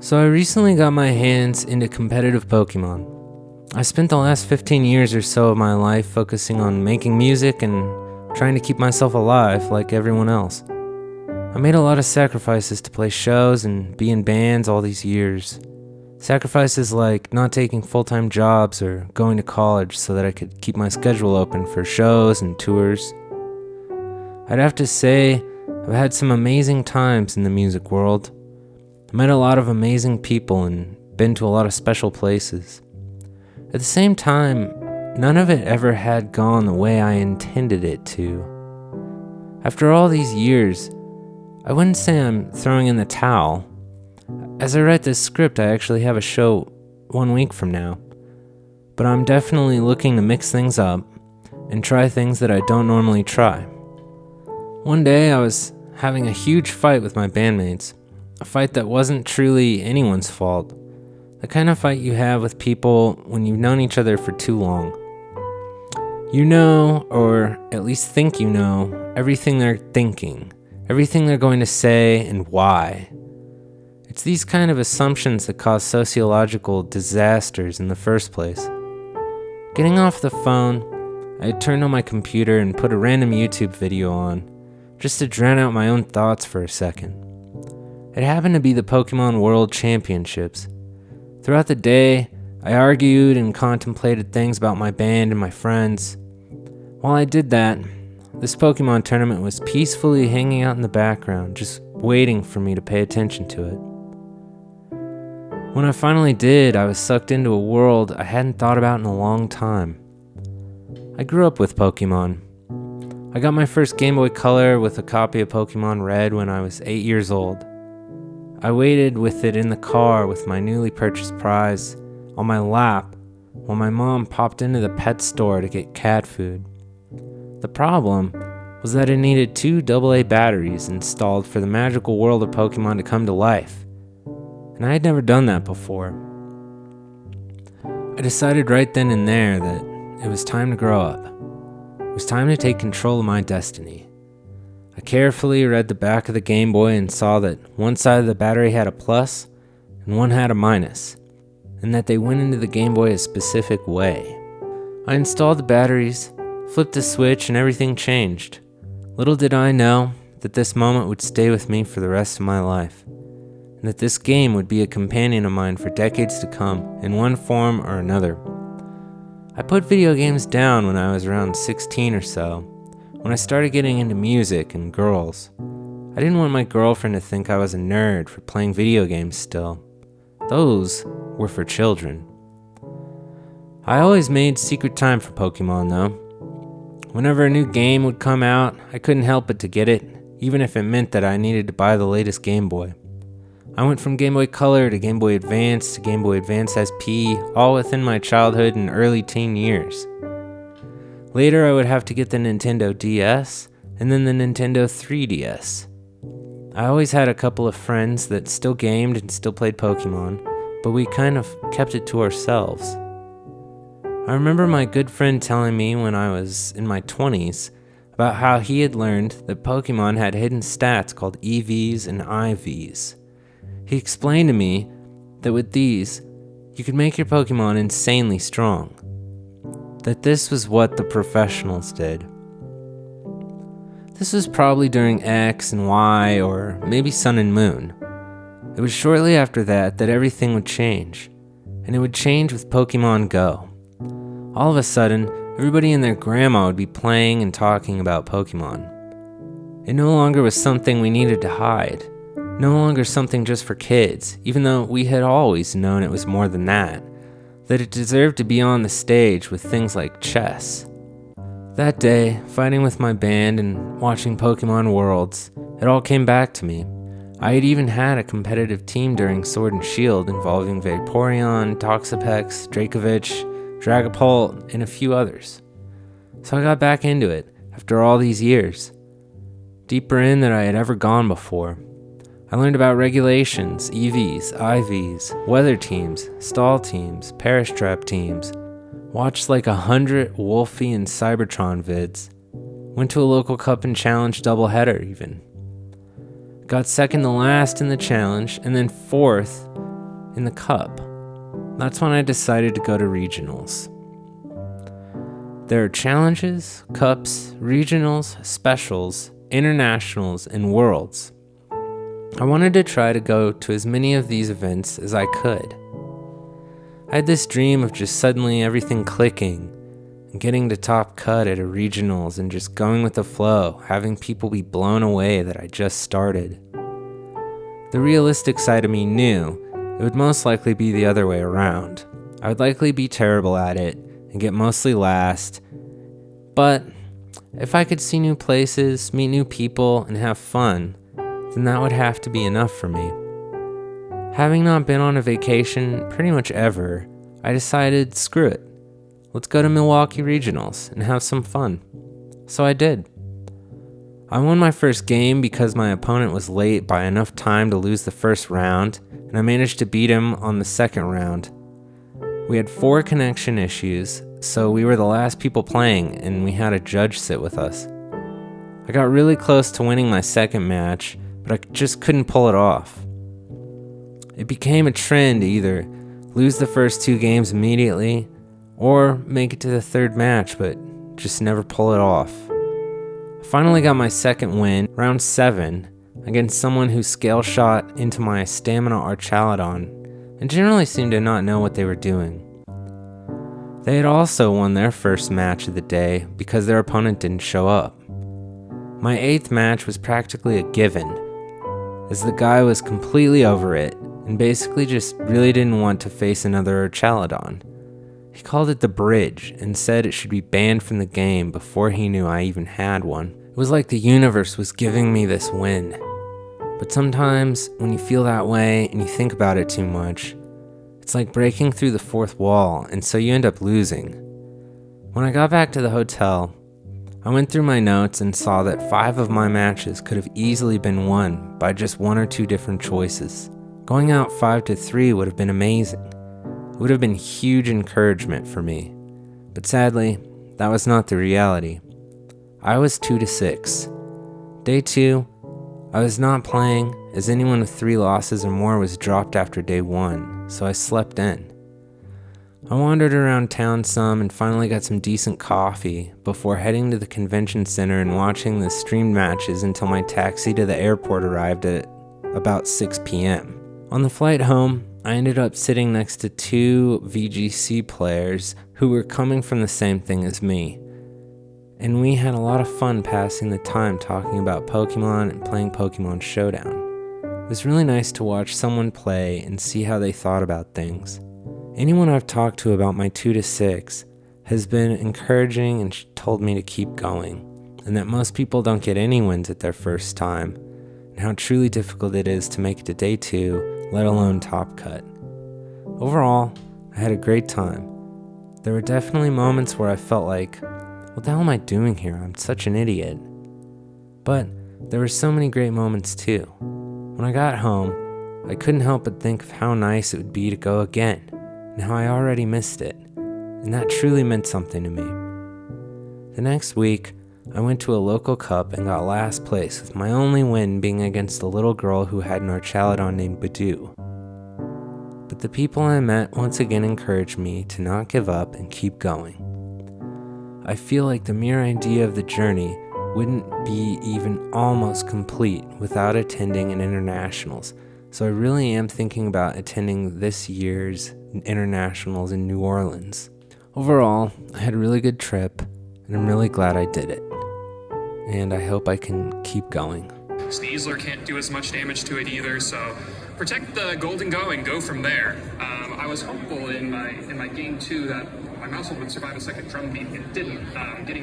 So I recently got my hands into competitive Pokemon. I spent the last 15 years or so of my life focusing on making music and trying to keep myself alive like everyone else. I made a lot of sacrifices to play shows and be in bands all these years. Sacrifices like not taking full-time jobs or going to college so that I could keep my schedule open for shows and tours. I'd have to say, I've had some amazing times in the music world. I met a lot of amazing people and been to a lot of special places. At the same time, none of it ever had gone the way I intended it to. After all these years, I wouldn't say I'm throwing in the towel. As I write this script, I actually have a show 1 week from now. But I'm definitely looking to mix things up and try things that I don't normally try. One day I was having a huge fight with my bandmates. A fight that wasn't truly anyone's fault. The kind of fight you have with people when you've known each other for too long. You know, or at least think you know, everything they're thinking, everything they're going to say, and why. It's these kind of assumptions that cause sociological disasters in the first place. Getting off the phone, I turned on my computer and put a random YouTube video on, just to drown out my own thoughts for a second. It happened to be the Pokemon World Championships. Throughout the day, I argued and contemplated things about my band and my friends. While I did that, this Pokemon tournament was peacefully hanging out in the background, just waiting for me to pay attention to it. When I finally did, I was sucked into a world I hadn't thought about in a long time. I grew up with Pokemon. I got my first Game Boy Color with a copy of Pokemon Red when I was 8 years old. I waited with it in the car with my newly purchased prize on my lap while my mom popped into the pet store to get cat food. The problem was that it needed 2 AA batteries installed for the magical world of Pokemon to come to life, and I had never done that before. I decided right then and there that it was time to grow up. It was time to take control of my destiny. I carefully read the back of the Game Boy and saw that one side of the battery had a plus and one had a minus, and that they went into the Game Boy a specific way. I installed the batteries, flipped the switch, and everything changed. Little did I know that this moment would stay with me for the rest of my life, and that this game would be a companion of mine for decades to come, in one form or another. I put video games down when I was around 16 or so, when I started getting into music and girls. I didn't want my girlfriend to think I was a nerd for playing video games still. Those were for children. I always made secret time for Pokemon though. Whenever a new game would come out, I couldn't help but to get it, even if it meant that I needed to buy the latest Game Boy. I went from Game Boy Color to Game Boy Advance to Game Boy Advance SP, all within my childhood and early teen years. Later, I would have to get the Nintendo DS, and then the Nintendo 3DS. I always had a couple of friends that still gamed and still played Pokemon, but we kind of kept it to ourselves. I remember my good friend telling me when I was in my 20s about how he had learned that Pokemon had hidden stats called EVs and IVs. He explained to me that with these, you could make your Pokemon insanely strong. That this was what the professionals did. This was probably during X and Y, or maybe Sun and Moon. It was shortly after that everything would change, and it would change with Pokemon Go. All of a sudden, everybody and their grandma would be playing and talking about Pokemon. It no longer was something we needed to hide, no longer something just for kids, even though we had always known it was more than that it deserved to be on the stage with things like chess. That day, fighting with my band and watching Pokemon Worlds, it all came back to me. I had even had a competitive team during Sword and Shield involving Vaporeon, Toxapex, Dracovic, Dragapult, and a few others. So I got back into it after all these years, deeper in than I had ever gone before. I learned about regulations, EVs, IVs, weather teams, stall teams, Perish Trap teams, watched like 100 Wolfie and Cybertron vids, went to a local cup and challenge doubleheader even. Got second to last in the challenge, and then fourth in the Cup. That's when I decided to go to regionals. There are challenges, cups, regionals, specials, internationals, and worlds. I wanted to try to go to as many of these events as I could. I had this dream of just suddenly everything clicking and getting to top cut at a regionals and just going with the flow, having people be blown away that I just started. The realistic side of me knew it would most likely be the other way around. I would likely be terrible at it and get mostly last, but if I could see new places, meet new people, and have fun, then that would have to be enough for me. Having not been on a vacation pretty much ever, I decided, screw it, let's go to Milwaukee Regionals and have some fun. So I did. I won my first game because my opponent was late by enough time to lose the first round, and I managed to beat him on the second round. We had 4 connection issues, so we were the last people playing, and we had a judge sit with us. I got really close to winning my second match, but I just couldn't pull it off. It became a trend to either lose the first 2 games immediately, or make it to the third match, but just never pull it off. I finally got my second win, round 7, against someone who scale shot into my stamina Archalodon, and generally seemed to not know what they were doing. They had also won their first match of the day because their opponent didn't show up. My 8th match was practically a given, as the guy was completely over it and basically just really didn't want to face another Archalodon. He called it the bridge and said it should be banned from the game before he knew I even had one. It was like the universe was giving me this win. But sometimes, when you feel that way and you think about it too much, it's like breaking through the 4th wall, and so you end up losing. When I got back to the hotel, I went through my notes and saw that 5 of my matches could have easily been won by just 1 or 2 different choices. Going out 5-3 would have been amazing. It would have been huge encouragement for me. But sadly, that was not the reality. I was 2-6. Day 2, I was not playing, as anyone with 3 losses or more was dropped after day 1, so I slept in. I wandered around town some and finally got some decent coffee before heading to the convention center and watching the streamed matches until my taxi to the airport arrived at about 6 p.m. On the flight home, I ended up sitting next to 2 VGC players who were coming from the same thing as me. And we had a lot of fun passing the time talking about Pokemon and playing Pokemon Showdown. It was really nice to watch someone play and see how they thought about things. Anyone I've talked to about my 2-6 has been encouraging and told me to keep going, and that most people don't get any wins at their first time, and how truly difficult it is to make it to day 2, let alone top cut. Overall, I had a great time. There were definitely moments where I felt like, what the hell am I doing here? I'm such an idiot. But there were so many great moments too. When I got home, I couldn't help but think of how nice it would be to go again, and how I already missed it, and that truly meant something to me. The next week, I went to a local cup and got last place, with my only win being against a little girl who had an Archalodon named Badoo. But the people I met once again encouraged me to not give up and keep going. I feel like the mere idea of the journey wouldn't be even almost complete without attending an internationals, so I really am thinking about attending this year's internationals in New Orleans. Overall, I had a really good trip, and I'm really glad I did it. And I hope I can keep going. Sneasler can't do as much damage to it either, so protect the Golden Go and go from there. I was hopeful in my game 2 that my mouse would survive a second drum beat. It didn't. Getting